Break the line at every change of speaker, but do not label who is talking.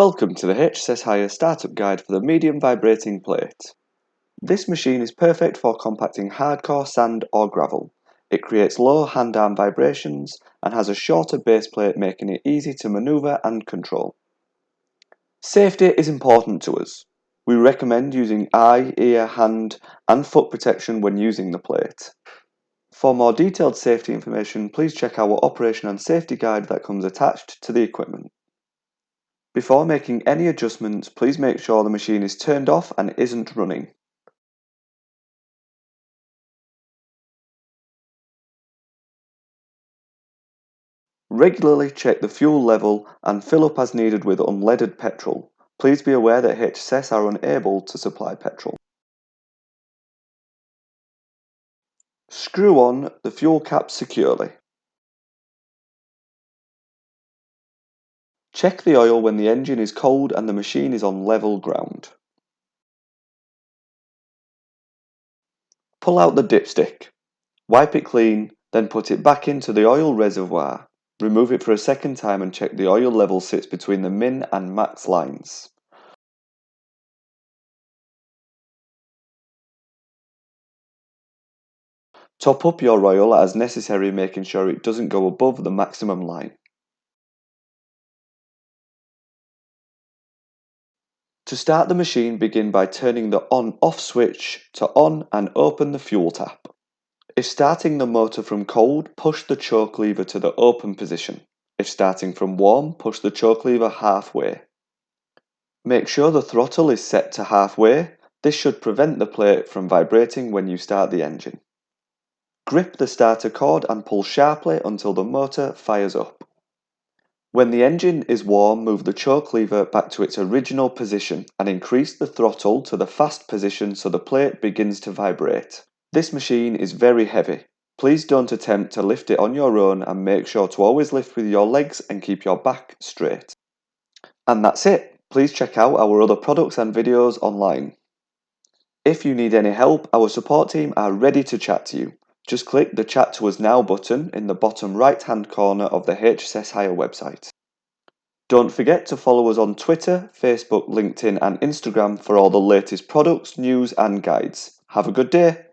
Welcome to the HSS Hire Startup Guide for the Medium Vibrating Plate. This machine is perfect for compacting hardcore sand or gravel. It creates low hand-arm vibrations and has a shorter base plate, making it easy to maneuver and control. Safety is important to us. We recommend using eye, ear, hand and foot protection when using the plate. For more detailed safety information, please check our operation and safety guide that comes attached to the equipment. Before making any adjustments, please make sure the machine is turned off and isn't running. Regularly check the fuel level and fill up as needed with unleaded petrol. Please be aware that HSS are unable to supply petrol. Screw on the fuel cap securely. Check the oil when the engine is cold and the machine is on level ground. Pull out the dipstick. Wipe it clean, then put it back into the oil reservoir. Remove it for a second time and check the oil level sits between the min and max lines. Top up your oil as necessary, making sure it doesn't go above the maximum line. To start the machine, begin by turning the on-off switch to on and open the fuel tap. If starting the motor from cold, push the choke lever to the open position. If starting from warm, push the choke lever halfway. Make sure the throttle is set to halfway. This should prevent the plate from vibrating when you start the engine. Grip the starter cord and pull sharply until the motor fires up. When the engine is warm, move the choke lever back to its original position and increase the throttle to the fast position so the plate begins to vibrate. This machine is very heavy. Please don't attempt to lift it on your own and make sure to always lift with your legs and keep your back straight. And that's it. Please check out our other products and videos online. If you need any help, our support team are ready to chat to you. Just click the Chat to Us Now button in the bottom right hand corner of the HSS Hire website. Don't forget to follow us on Twitter, Facebook, LinkedIn and Instagram for all the latest products, news and guides. Have a good day.